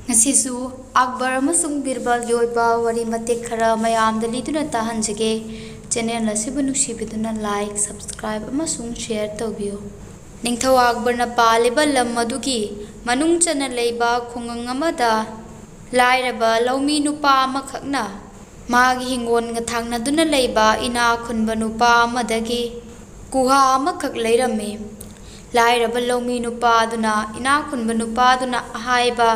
ngasisu Akbar amasung Birbal gi oiba wari matek khara mayamda liduna tahanjage channel asibu nuksibiduna like subscribe amasung share tawbiyo ningthau Akbar na paliba lam madugi manung chana leiba khungang amada lairaba laumi nupa amakhakna magi hingon nga thangna duna leiba ina khunba nupa amadagi kuha amakhak leirame lairaba laumi nupa aduna ina khunba nupa aduna ahaiba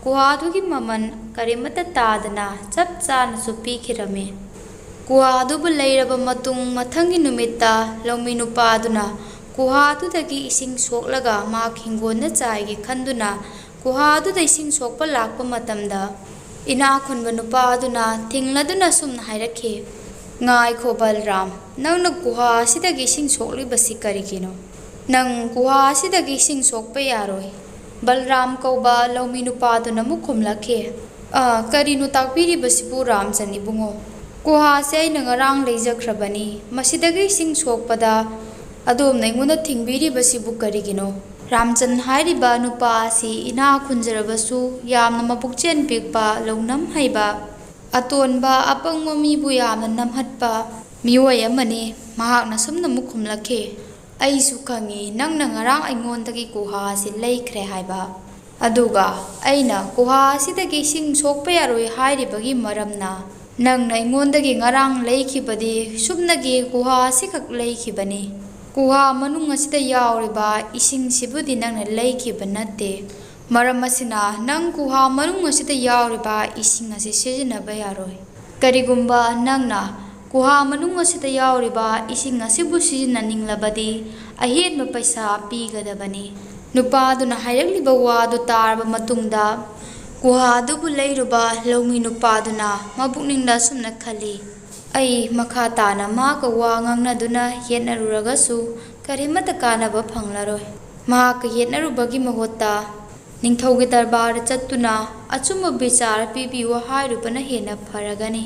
kuhadugi maman karimata tadana chap chana supi khirame kuhadubu leiraba matung mathangi numitta laumi nupa aduna kuhadudagi ising soklaga ma khingona chaigi khanduna kuhadudha ising sokpa lakpa matamda ina khunba nupa aduna thingladuna sumna hairakhe ngai kho Balram nangna kuha sidagi ising sokli basi karigino nang kuha sidagi ising sokpa yaroi Balram kauba laumi nupa aduna mukhumlakhe karinu takpiri basibu Ramchan ibungo kuha se aina ngarang leijakhrabani masidagi ising sokpada adom naingona thingbiri basibu karigino Ramchan hairiba nupa si ina khunjarabasu yamna mapukchen pikpa longnam haiba atonba apangmo mibu yamna namhatpa miwai amani mahakna sumna mukhumlakhe aisu khangi nangna ngarang aingondagi kuha si leikhre haiba aduga aina kuha sidagi sing sokpa yaroi hairibagi maramna nangna aingondagi ngarang leikhibadi subnagi kuha sikhak leikhibani kuha manung asida yauriba ising sibudi nangna leikiba natte maram asina nang kuha manung asida yauriba ising asi sijinaba yaroi karigumba nangna kuha manung asida yauriba ising asibu sijinaninglabadi ahenba paisa pigadabani nupa aduna hairakliba wadu tarba matungda kuha adubu leiruba laumi nupa aduna mabukningda sumna khali ai makha tana ma ka wa ngangnaduna yenaruragasu karimata kanaba phanglaroi ma ka yenarubagi mahotta ningthaugi darbar chattuna achuma bichar pibiwa hairubana hena faragani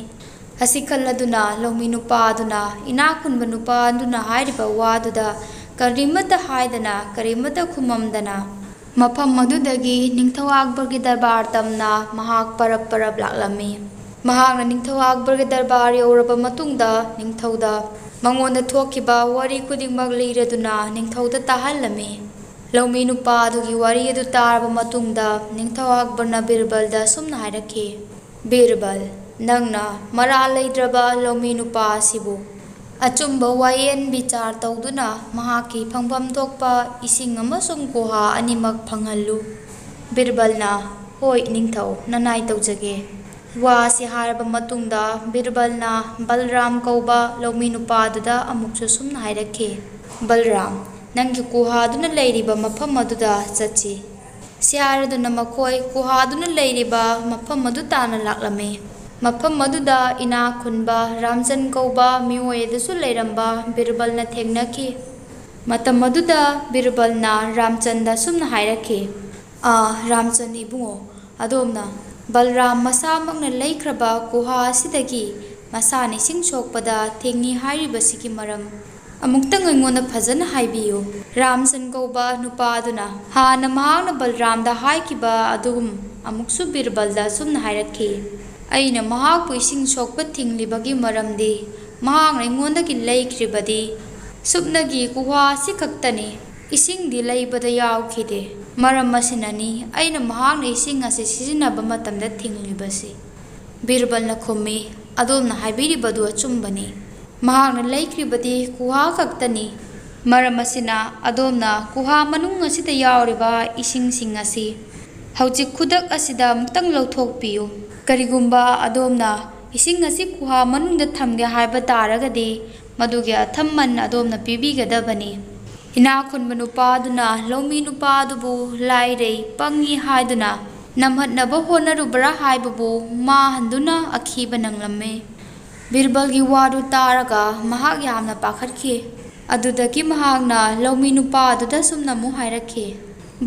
asikhalladuna laumi nupa aduna ina khunba nupa aduna hairiba waduda karimata haidana karimata khumamdana mafam madudagi ningthau Akbargi darbar tamna mahak parab parab laklami mahakna ningthau Akbargi darbar yauraba matungda ningthauda mangonda thokkiba wari khudingmak leiraduna ningthauda tahallami laumi nupa adugi wari adu tarba matungda ningthau Akbarna Birbalda sumna hairakhe Birbal nangna mara leidraba laumi nupa asibu achumba wayen bichar tawduna mahaki phangpham thokpa ising amasung kuha animak phanghallu Birbalna hoi ningthau nanai tawjage wa si harba matungda Birbalna Balram kauba laumi nupa aduda amuksu sumna hairakhe Balram nangi kuha aduna leiriba mafam aduda chachi siaraduna makhoi kuha aduna leiriba mafam adu tana laklame mafam aduda ina khunba Ramchan kauba miwoi dasu leiramba Birbalna thengnakhi matam aduda Birbalna Ramchanda sumna hairakhe Ramchan ibungo adomna Balram masamakna leikraba kuha asidagi masani sing sokpada thengni hairibasigi maram amuktang aingona phajana haibiyo Ramchan kauba nupa aduna hana mahakna Balramda haikiba adugum amuksu Birbalda sumna hairakhe aina mahakpu ising sokpa thinglibagi maramdi mahakna aingondagi leikribadi subnagi kuha sikhaktani isingdi leibada yawkhide maram asinani aina mahakna ising ase sijinaba matamda thinglibasi Birbalna khummi adomna haibiribadu achumbani mahakna leikribadi kuha khaktani maram asina adomna kuha manung asida yauriba ising sing asi hauji khudak asida muktang lauthokpiyu karigumba adomna ising asi kuha manungda thamge haiba taragadi madugi athamman adomna pibigadabani ina khunba nupa aduna laumi nupa adubu lairei pangi haiduna namhatnaba honarubara haibabu ma handuna akhiba nanglamme Birbalgi wadu taraga mahak yamna pakhatkhe adudagi mahakna laumi nupa aduda sumna mu hairakhe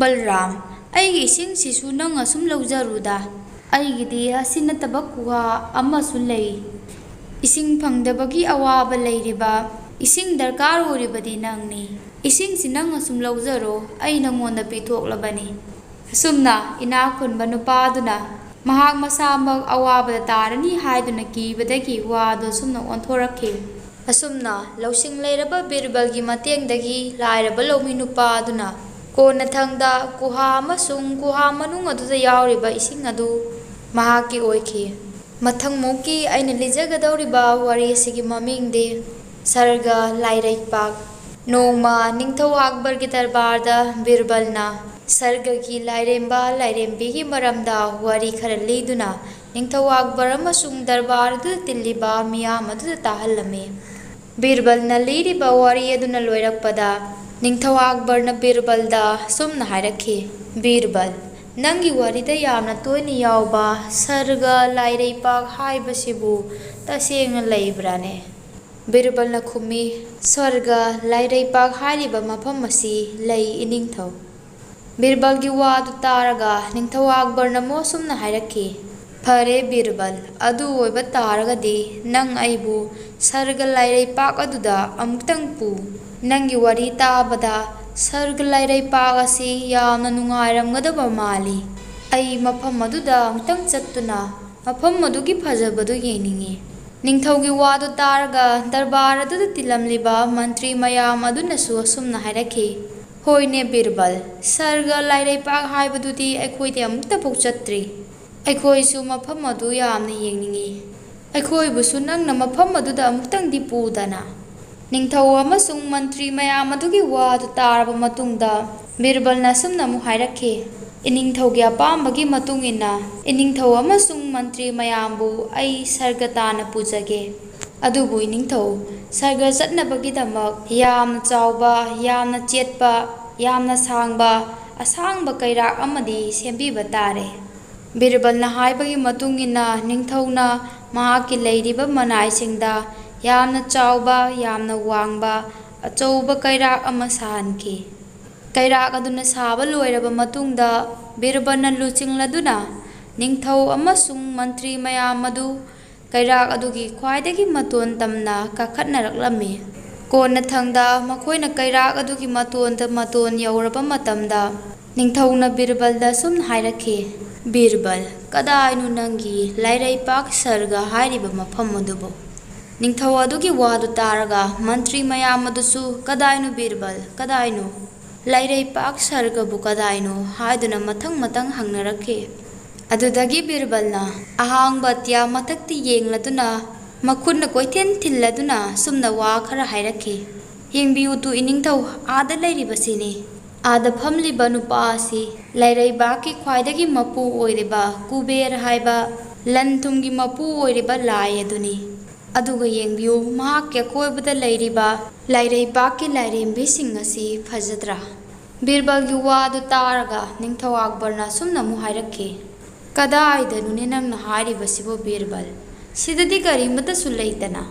Balram aigi ising sisu nang asum laujaruda aigidi asinataba kuha amasu lei ising phangdabagi awaba leiriba ising darkar horibadi nangni ising sinang asum laujaro ai nangonda pithoklabani ꯑꯁꯨꯝꯅ ꯏꯅꯥꯛ ꯈꯨꯟꯕ ꯅꯨꯄꯥꯗꯨꯅ ꯃꯍꯥꯛ ꯃꯁꯥꯃꯛ ꯑꯋꯥꯕꯗ ꯇꯥꯔꯅꯤ ꯍꯥꯏꯗꯨꯅ ꯀꯤꯕꯗꯒꯤ ꯋꯥꯗꯨ ꯑꯁꯨꯝꯅ ꯑꯣꯟꯊꯣꯔꯛꯈꯤ꯫ ꯑꯁꯨꯝꯅ ꯂꯧꯁꯤꯡ ꯂꯩꯔꯕ ꯕꯤꯔꯕꯜꯒꯤ ꯃꯇꯦꯡꯗꯒꯤ ꯂꯥꯏꯔꯕ ꯂꯧꯃꯤ ꯅꯨꯄꯥ ꯑꯗꯨꯅ ꯀꯣꯟꯅꯊꯪꯗ ꯒꯨꯍꯥ ꯑꯃꯁꯨꯡ ꯒꯨꯍꯥ ꯃꯅꯨꯡ ꯑꯗꯨꯗ ꯌꯥꯎꯔꯤꯕ ꯏꯁꯤꯡ ꯑꯗꯨ ꯃꯍꯥꯛꯀꯤ ꯑꯣꯏꯈꯤ꯫ ꯃꯊꯪꯃꯨꯛꯀꯤ ꯑꯩꯅ ꯂꯤꯖꯒꯗꯧꯔꯤꯕ ꯋꯥꯔꯤ ꯑꯁꯤꯒꯤ ꯃꯃꯤꯡꯗꯤ ꯁꯔꯒ ꯂꯥꯏꯔꯩꯄꯥꯛ꯫ ꯅꯣꯡꯃ ꯅꯤꯡꯊꯧ ꯑꯛꯕꯔꯒꯤ ꯗꯔꯕꯥꯔꯗ ꯕꯤꯔꯕꯜꯅ ꯁꯔꯒꯒꯤ ꯂꯥꯏꯔꯦꯝꯕ ꯂꯥꯏꯔꯦꯝꯕꯤꯒꯤ ꯃꯔꯝꯗ ꯋꯥꯔꯤ ꯈꯔ ꯂꯤꯗꯨꯅ ꯅꯤꯡꯊꯧ ꯑꯛꯕꯔ ꯑꯃꯁꯨꯡ ꯗꯔꯕꯥꯔ ꯑꯗꯨꯗ ꯇꯤꯜꯂꯤꯕ ꯃꯤꯌꯥꯝ ꯑꯗꯨꯗ ꯇꯥꯍꯜꯂꯝꯃꯤ꯫ ꯕꯤꯔꯕꯜꯅ ꯂꯤꯔꯤꯕ ꯋꯥꯔꯤ ꯑꯗꯨꯅ ꯂꯣꯏꯔꯛꯄꯗ ꯅꯤꯡꯊꯧ ꯑꯛꯕꯔꯅ ꯕꯤꯔꯕꯜꯗ ꯁꯨꯝꯅ ꯍꯥꯏꯔꯛꯈꯤ, ꯕꯤꯔꯕꯜ, ꯅꯪꯒꯤ ꯋꯥꯔꯤꯗ ꯌꯥꯝꯅ ꯇꯣꯏꯅ ꯌꯥꯎꯕ ꯁꯔꯒ ꯂꯥꯏꯔꯩꯄꯥꯛ ꯍꯥꯏꯕꯁꯤꯕꯨ ꯇꯁꯦꯡꯅ ꯂꯩꯕ꯭ꯔꯥꯅꯦ? ꯕꯤꯔꯕꯜꯅ ꯈꯨꯝꯃꯤ, ꯁꯔꯒ ꯂꯥꯏꯔꯩꯄꯥꯛ ꯍꯥꯏꯔꯤꯕ ꯃꯐꯝ ꯑꯁꯤ ꯂꯩ ꯏꯅꯤꯡꯊꯧ꯫ ꯕꯤꯔꯕꯜꯒꯤ ꯋꯥꯗꯨ ꯇꯥꯔꯒ ꯅꯤꯡꯊꯧ ꯑꯛꯕꯔꯅ ꯑꯃꯨꯛ ꯑꯁꯨꯝꯅ ꯍꯥꯏꯔꯛꯈꯤ, ꯐꯔꯦ ꯕꯤꯔꯕꯜ, ꯑꯗꯨ ꯑꯣꯏꯕ ꯇꯥꯔꯒꯗꯤ ꯅꯪ ꯑꯩꯕꯨ ꯁꯔꯒ ꯂꯥꯏꯔꯩꯄꯥꯛ ꯑꯗꯨꯗ ꯑꯃꯨꯛꯇꯪ ꯄꯨ꯫ ꯅꯪꯒꯤ ꯋꯥꯔꯤ ꯇꯥꯕꯗ ꯁꯔꯒ ꯂꯥꯏꯔꯩꯄꯥꯛ ꯑꯁꯤ ꯌꯥꯝꯅ ꯅꯨꯡꯉꯥꯏꯔꯝꯒꯗꯕ ꯃꯥꯜꯂꯤ꯫ ꯑꯩ ꯃꯐꯝ ꯑꯗꯨꯗ ꯑꯃꯨꯛꯇꯪ ꯆꯠꯇꯨꯅ ꯃꯐꯝ ꯑꯗꯨꯒꯤ ꯐꯖꯕꯗꯨ ꯌꯦꯡꯅꯤꯡꯏ꯫ ꯅꯤꯡꯊꯧꯒꯤ ꯋꯥꯗꯨ ꯇꯥꯔꯒ ꯗꯔꯕꯥꯔ ꯑꯗꯨꯗ ꯇꯤꯜꯂꯝꯂꯤꯕ ꯃꯟꯇ꯭ꯔꯤ ꯃꯌꯥꯝ ꯑꯗꯨꯅꯁꯨ ꯑꯁꯨꯝꯅ ꯍꯥꯏꯔꯛꯈꯤ, ꯍꯣꯏꯅꯦ ꯕꯤꯔꯕꯜ, ꯁꯔꯒ ꯂꯥꯏꯔꯩꯄꯥꯛ ꯍꯥꯏꯕꯗꯨꯗꯤ ꯑꯩꯈꯣꯏꯗꯤ ꯑꯃꯨꯛꯇꯐꯥꯎ ꯆꯠꯇ꯭ꯔꯤ꯫ ꯑꯩꯈꯣꯏꯁꯨ ꯃꯐꯝ ꯑꯗꯨ ꯌꯥꯝꯅ ꯌꯦꯡꯅꯤꯡꯏ꯫ ꯑꯩꯈꯣꯏꯕꯨꯁꯨ ꯅꯪꯅ ꯃꯐꯝ ꯑꯗꯨꯗ ꯑꯃꯨꯛꯇꯪꯗꯤ ꯄꯨꯗꯅ꯫ ꯅꯤꯡꯊꯧ ꯑꯃꯁꯨꯡ ꯃꯟꯇ꯭ꯔꯤ ꯃꯌꯥꯝ ꯑꯗꯨꯒꯤ ꯋꯥꯗꯨ ꯇꯥꯔꯕ ꯃꯇꯨꯡꯗ ꯕꯤꯔꯕꯜꯅ ꯑꯁꯨꯝꯅ ꯑꯃꯨꯛ ꯍꯥꯏꯔꯛꯈꯤ, ꯏꯅꯤꯡꯊꯧꯒꯤ ꯑꯄꯥꯝꯕꯒꯤ ꯃꯇꯨꯡ ꯏꯟꯅ ꯏꯅꯤꯡꯊꯧ ꯑꯃꯁꯨꯡ ꯃꯟꯇ꯭ꯔꯤ ꯃꯌꯥꯝꯕꯨ ꯑꯩ ꯁꯔꯒ ꯇꯥꯟꯅ ꯄꯨꯖꯒꯦ꯫ ꯑꯗꯨꯕꯨ ꯏꯅꯤꯡꯊꯧ, ꯁꯔꯒ ꯆꯠꯅꯕꯒꯤꯗꯃꯛ ꯌꯥꯝꯅ ꯆꯥꯎꯕ, ꯌꯥꯝꯅ ꯆꯦꯠꯄ, ꯌꯥꯝꯅ ꯁꯥꯡꯕ ꯑꯁꯥꯡꯕ ꯀꯩꯔꯥꯛ ꯑꯃꯗꯤ ꯁꯦꯝꯕꯤꯕ ꯇꯥꯔꯦ꯫ ꯕꯤꯔꯕꯜꯅ ꯍꯥꯏꯕꯒꯤ ꯃꯇꯨꯡ ꯏꯟꯅ ꯅꯤꯡꯊꯧꯅ ꯃꯍꯥꯛꯀꯤ ꯂꯩꯔꯤꯕ ꯃꯅꯥꯏꯁꯤꯡꯗ ꯌꯥꯝꯅ ꯆꯥꯎꯕ, ꯌꯥꯝꯅ ꯋꯥꯡꯕ ꯑꯆꯧꯕ ꯀꯩꯔꯥꯛ ꯑꯃ ꯁꯥꯍꯟꯈꯤ꯫ ꯀꯩꯔꯥꯛ ꯑꯗꯨꯅ ꯁꯥꯕ ꯂꯣꯏꯔꯕ ꯃꯇꯨꯡꯗ ꯕꯤꯔꯕꯜꯅ ꯂꯨꯆꯤꯡꯂꯗꯨꯅ ꯅꯤꯡꯊꯧ ꯑꯃꯁꯨꯡ ꯃꯟꯇ꯭ꯔꯤ ꯃꯌꯥꯝ ꯑꯗꯨ ꯀꯩꯔꯥꯛ ꯑꯗꯨꯒꯤ ꯈ꯭ꯋꯥꯏꯗꯒꯤ ꯃꯇꯣꯟ ꯇꯝꯅ ꯀꯥꯈꯠꯅꯔꯛꯂꯝꯃꯤ꯫ ꯀꯣꯟꯅꯊꯪꯗ ꯃꯈꯣꯏꯅ ꯀꯩꯔꯥꯛ ꯑꯗꯨꯒꯤ ꯃꯇꯣꯟꯗ ꯃꯇꯣꯟ ꯌꯧꯔꯕ ꯃꯇꯝꯗ ꯅꯤꯡꯊꯧꯅ ꯕꯤꯔꯕꯜꯗ ꯑꯁꯨꯝꯅ ꯍꯥꯏꯔꯛꯈꯤ, ꯕꯤꯔꯕꯜ, ꯀꯗꯥꯏꯅꯣ ꯅꯪꯒꯤ ꯂꯥꯏꯔꯩꯄꯥꯛ ꯁꯔꯒ ꯍꯥꯏꯔꯤꯕ ꯃꯐꯝ ꯑꯗꯨꯕꯨ? ꯅꯤꯡꯊꯧ ꯑꯗꯨꯒꯤ ꯋꯥꯗꯨ ꯇꯥꯔꯒ ꯃꯟꯇ꯭ꯔꯤ ꯃꯌꯥꯝ ꯑꯗꯨꯁꯨ ꯀꯗꯥꯏꯅꯣ ꯕꯤꯔꯕꯜ, ꯀꯗꯥꯏꯅꯣ? ꯂꯥꯏꯔꯩꯄꯥꯛ ꯁꯔꯒꯕꯨ ꯀꯗꯥꯏꯅꯣ ꯍꯥꯏꯗꯨꯅ ꯃꯊꯪ ꯃꯊꯪ ꯍꯪꯅꯔꯛꯈꯤ꯫ ꯑꯗꯨꯗꯒꯤ ꯕꯤꯔꯕꯜꯅ ꯑꯍꯥꯡꯕ ꯑꯇꯤꯌꯥ ꯃꯊꯛꯇ ꯌꯦꯡꯂꯗꯨꯅ ꯃꯈꯨꯠꯅ ꯀꯣꯏꯊꯤꯟ ꯊꯤꯜꯂꯗꯨꯅ ꯁꯨꯝꯅ ꯋꯥ ꯈꯔ ꯍꯥꯏꯔꯛꯈꯤ, ꯌꯦꯡꯕꯤꯌꯨ ꯏꯅꯤꯡꯊꯧ, ꯑꯥꯗ ꯂꯩꯔꯤꯕꯁꯤꯅꯤ꯫ ꯑꯥꯗ ꯐꯝꯂꯤꯕ ꯅꯨꯄꯥ ꯑꯁꯤ ꯂꯥꯏꯔꯩꯕꯥꯛꯀꯤ ꯈ꯭ꯋꯥꯏꯗꯒꯤ ꯃꯄꯨ ꯑꯣꯏꯔꯤꯕ ꯀꯨꯕꯦꯔ ꯍꯥꯏꯕ ꯂꯟ ꯊꯨꯝꯒꯤ ꯃꯄꯨ ꯑꯣꯏꯔꯤꯕ ꯂꯥꯏ ꯑꯗꯨꯅꯤ꯫ ꯑꯗꯨꯒ ꯌꯦꯡꯕꯤꯌꯨ, ꯃꯍꯥꯛꯀꯤ ꯑꯀꯣꯏꯕꯗ ꯂꯩꯔꯤꯕ ꯂꯥꯏꯔꯩꯕꯥꯛꯀꯤ ꯂꯥꯏꯔꯦꯝꯕꯤꯁꯤꯡ ꯑꯁꯤ ꯐꯖꯗ꯭ꯔꯥ? ꯕꯤꯔꯕꯜꯒꯤ ꯋꯥꯗꯨ ꯇꯥꯔꯒ ꯅꯤꯡꯊꯧ ꯑꯛꯕꯔꯅ ꯑꯁꯨꯝꯅ ꯑꯃꯨꯛ ꯍꯥꯏꯔꯛꯈꯤ, ꯀꯗꯥꯏꯗꯅꯣꯅꯦ ꯅꯪꯅ ꯍꯥꯏꯔꯤꯕꯁꯤꯕꯨ ꯕꯤꯔꯕꯜ? ꯁꯤꯗꯗꯤ ꯀꯔꯤꯃꯠꯇꯁꯨ ꯂꯩꯇꯅ꯫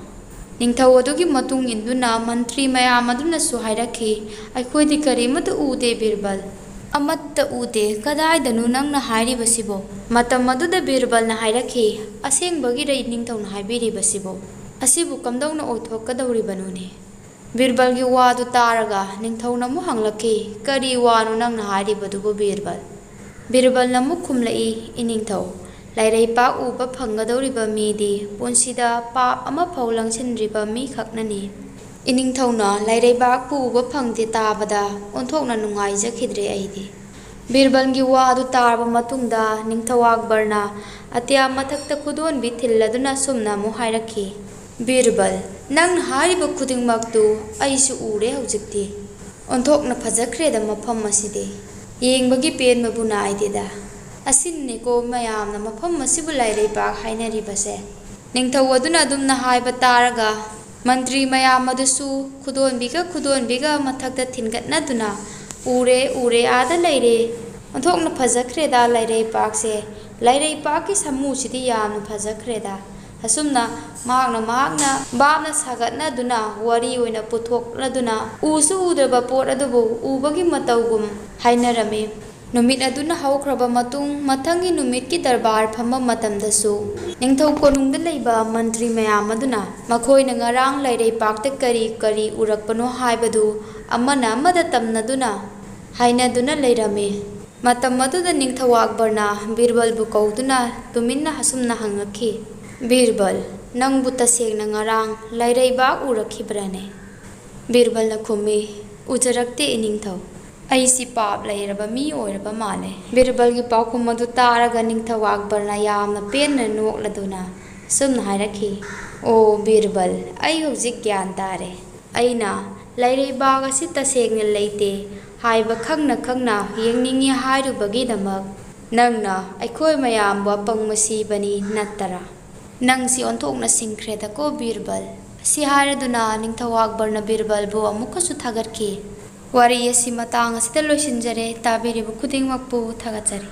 ꯅꯤꯡꯊꯧ ꯑꯗꯨꯒꯤ ꯃꯇꯨꯡ ꯏꯟꯗꯨꯅ ꯃꯟꯇ꯭ꯔꯤ ꯃꯌꯥꯝ ꯑꯗꯨꯅꯁꯨ ꯍꯥꯏꯔꯛꯈꯤ, ꯑꯩꯈꯣꯏꯗꯤ ꯀꯔꯤꯃꯠꯇ ꯎꯗꯦ ꯕꯤꯔꯕꯜ, ꯑꯃꯠꯇ ꯎꯗꯦ, ꯀꯗꯥꯏꯗꯅꯣ ꯅꯪꯅ ꯍꯥꯏꯔꯤꯕꯁꯤꯕꯣ? ꯃꯇꯝ ꯑꯗꯨꯗ ꯕꯤꯔꯕꯜꯅ ꯍꯥꯏꯔꯛꯈꯤ, ꯑꯁꯦꯡꯕꯒꯤꯔ ꯅꯤꯡꯊꯧꯅ ꯍꯥꯏꯕꯤꯔꯤꯕꯁꯤꯕꯣ? ꯑꯁꯤꯕꯨ ꯀꯝꯗꯧꯅ ꯑꯣꯏꯊꯣꯛꯀꯗꯧꯔꯤꯕꯅꯣꯅꯦ? ꯕꯤꯔꯕꯜꯒꯤ ꯋꯥꯗꯨ ꯇꯥꯔꯒ ꯅꯤꯡꯊꯧꯅ ꯑꯃꯨꯛ ꯍꯪꯂꯛꯈꯤ, ꯀꯔꯤ ꯋꯥꯅꯣ ꯅꯪꯅ ꯍꯥꯏꯔꯤꯕꯗꯨꯕꯨ ꯕꯤꯔꯕꯜ? ꯕꯤꯔꯕꯜꯅ ꯑꯃꯨꯛ ꯈꯨꯝꯂꯛꯏ, ꯏꯅꯤꯡꯊꯧ, ꯂꯥꯏꯔꯩꯄꯥꯛ ꯎꯕ ꯐꯪꯒꯗꯧꯔꯤꯕ ꯃꯤꯗꯤ ꯄꯨꯟꯁꯤꯗ ꯄꯥꯞ ꯑꯃꯐꯥꯎ ꯂꯪꯁꯤꯟꯗ꯭ꯔꯤꯕ ꯃꯤ ꯈꯛꯅꯅꯤ꯫ ꯏꯅꯤꯡꯊꯧꯅ ꯂꯥꯏꯔꯩꯕꯥꯛꯄꯨ ꯎꯕ ꯐꯪꯗꯦ ꯇꯥꯕꯗ ꯑꯣꯟꯊꯣꯛꯅ ꯅꯨꯡꯉꯥꯏꯖꯈꯤꯗ꯭ꯔꯦ ꯑꯩꯗꯤ꯫ ꯕꯤꯔꯕꯜꯒꯤ ꯋꯥꯗꯨ ꯇꯥꯔꯕ ꯃꯇꯨꯡꯗ ꯅꯤꯡꯊꯧ ꯑꯛꯕꯔꯅ ꯑꯇꯤꯌꯥ ꯃꯊꯛꯇ ꯈꯨꯗꯣꯟꯕꯤ ꯊꯤꯜꯂꯗꯨꯅ ꯁꯨꯝꯅ ꯑꯃꯨꯛ ꯍꯥꯏꯔꯛꯈꯤ, ꯕꯤꯔꯕꯜ, ꯅꯪꯅ ꯍꯥꯏꯔꯤꯕ ꯈꯨꯗꯤꯡꯃꯛꯇꯨ ꯑꯩꯁꯨ ꯎꯔꯦ ꯍꯧꯖꯤꯛꯇꯤ꯫ ꯑꯣꯟꯊꯣꯛꯅ ꯐꯖꯈ꯭ꯔꯦꯗ ꯃꯐꯝ ꯑꯁꯤꯗꯤ, ꯌꯦꯡꯕꯒꯤ ꯄꯦꯟꯕꯕꯨ ꯅꯥꯏꯗꯦꯗ꯫ ꯑꯁꯤꯅꯅꯤꯀꯣ ꯃꯌꯥꯝꯅ ꯃꯐꯝ ꯑꯁꯤꯕꯨ ꯂꯥꯏꯔꯩꯄꯥꯛ ꯍꯥꯏꯅꯔꯤꯕꯁꯦ꯫ ꯅꯤꯡꯊꯧ ꯑꯗꯨꯅ ꯑꯗꯨꯝꯅ ꯍꯥꯏꯕ ꯇꯥꯔꯒ ꯃꯟꯇ꯭ꯔꯤ ꯃꯌꯥꯝ ꯑꯗꯨꯁꯨ ꯈꯨꯗꯣꯟꯕꯤꯒ ꯃꯊꯛꯇ ꯊꯤꯟꯒꯠꯅꯗꯨꯅ, ꯎꯔꯦ ꯎꯔꯦ, ꯑꯥꯗ ꯂꯩꯔꯦ, ꯑꯣꯟꯊꯣꯛꯅ ꯐꯖꯈ꯭ꯔꯦꯗ ꯂꯥꯏꯔꯩꯄꯥꯛꯁꯦ, ꯂꯥꯏꯔꯩꯄꯥꯛꯀꯤ ꯁꯥꯃꯨꯁꯤꯗꯤ ꯌꯥꯝꯅ ꯐꯖꯈ꯭ꯔꯦꯗ꯫ ꯑꯁꯨꯝꯅ ꯃꯍꯥꯛꯅ ꯚꯥꯞꯅ ꯁꯥꯒꯠꯅꯗꯨꯅ ꯋꯥꯔꯤ ꯑꯣꯏꯅ ꯄꯨꯊꯣꯛꯂꯗꯨꯅ ꯎꯁꯨ ꯎꯗ꯭ꯔꯕ ꯄꯣꯠ ꯑꯗꯨꯕꯨ ꯎꯕꯒꯤ ꯃꯇꯧꯒꯨꯝ ꯍꯥꯏꯅꯔꯝꯃꯤ꯫ ꯅꯨꯃꯤꯠ ꯑꯗꯨꯅ ꯍꯧꯈ꯭ꯔꯕ ꯃꯇꯨꯡ ꯃꯊꯪꯒꯤ ꯅꯨꯃꯤꯠꯀꯤ ꯗꯔꯕꯥꯔ ꯐꯝꯕ ꯃꯇꯝꯗꯁꯨ ꯅꯤꯡꯊꯧ ꯀꯣꯅꯨꯡꯗ ꯂꯩꯕ ꯃꯟꯇ꯭ꯔꯤ ꯃꯌꯥꯝ ꯑꯗꯨꯅ ꯃꯈꯣꯏꯅ ꯉꯔꯥꯡ ꯂꯥꯏꯔꯩꯄꯥꯛꯇ ꯀꯔꯤ ꯀꯔꯤ ꯎꯔꯛꯄꯅꯣ ꯍꯥꯏꯕꯗꯨ ꯑꯃꯅ ꯑꯃꯗ ꯇꯝꯅꯗꯨꯅ ꯍꯥꯏꯅꯗꯨꯅ ꯂꯩꯔꯝꯃꯤ꯫ ꯃꯇꯝ ꯑꯗꯨꯗ ꯅꯤꯡꯊꯧ ꯑꯛꯕꯔꯅ ꯕꯤꯔꯕꯜꯕꯨ ꯀꯧꯗꯨꯅ ꯇꯨꯃꯤꯟꯅ ꯑꯁꯨꯝꯅ ꯍꯪꯉꯛꯈꯤ, ꯕꯤꯔꯕꯜ, ꯅꯪꯕꯨ ꯇꯁꯦꯡꯅ ꯉꯔꯥꯡ ꯂꯩꯔꯩꯕꯥꯛ ꯎꯔꯛꯈꯤꯕ꯭ꯔꯅꯦ? ꯕꯤꯔꯕꯜꯅ ꯈꯨꯝꯃꯤ, ꯎꯖꯔꯛꯇꯦ ꯏꯅꯤꯡꯊꯧ, ꯑꯩꯁꯤ ꯄꯥꯞ ꯂꯩꯔꯕ ꯃꯤ ꯑꯣꯏꯔꯕ ꯃꯥꯜꯂꯦ꯫ ꯕꯤꯔꯕꯜꯒꯤ ꯄꯥꯎꯈꯨꯝ ꯑꯗꯨ ꯇꯥꯔꯒ ꯅꯤꯡꯊꯧ ꯑꯛꯕꯔꯅ ꯌꯥꯝꯅ ꯄꯦꯟꯅ ꯅꯣꯛꯂꯗꯨꯅ ꯑꯁꯨꯝꯅ ꯍꯥꯏꯔꯛꯈꯤ, ꯑꯣ ꯕꯤꯔꯕꯜ, ꯑꯩ ꯍꯧꯖꯤꯛ ꯒ꯭ꯌꯥꯟ ꯇꯥꯔꯦ꯫ ꯑꯩꯅ ꯂꯩꯔꯩꯕꯥꯛ ꯑꯁꯤ ꯇꯁꯦꯡꯅ ꯂꯩꯇꯦ ꯍꯥꯏꯕ ꯈꯪꯅ ꯈꯪꯅ ꯌꯦꯡꯅꯤꯡꯏ ꯍꯥꯏꯔꯨꯕꯒꯤꯗꯃꯛ ꯅꯪꯅ ꯑꯩꯈꯣꯏ ꯃꯌꯥꯝꯕꯨ ꯑꯄꯪꯕ ꯁꯤꯕꯅꯤ ꯅꯠꯇꯔꯥ? ꯅꯪꯁꯤ ꯑꯣꯟꯊꯣꯛꯅ ꯁꯤꯡꯈ꯭ꯔꯦꯗꯀꯣ ꯕꯤꯔꯕꯜ꯫ ꯑꯁꯤ ꯍꯥꯏꯔꯗꯨꯅ ꯅꯤꯡꯊꯧ ꯑꯛꯕꯔꯅ ꯕꯤꯔꯕꯜꯕꯨ ꯑꯃꯨꯛꯀꯁꯨ ꯊꯥꯒꯠꯈꯤ꯫ ꯋꯥꯔꯤ ꯑꯁꯤ ꯃꯇꯥꯡ ꯑꯁꯤꯗ ꯂꯣꯏꯁꯤꯟꯖꯔꯦ꯫ ꯇꯥꯕꯤꯔꯤꯕ ꯈꯨꯗꯤꯡꯃꯛꯄꯨ ꯊꯥꯒꯠꯆꯔꯤ꯫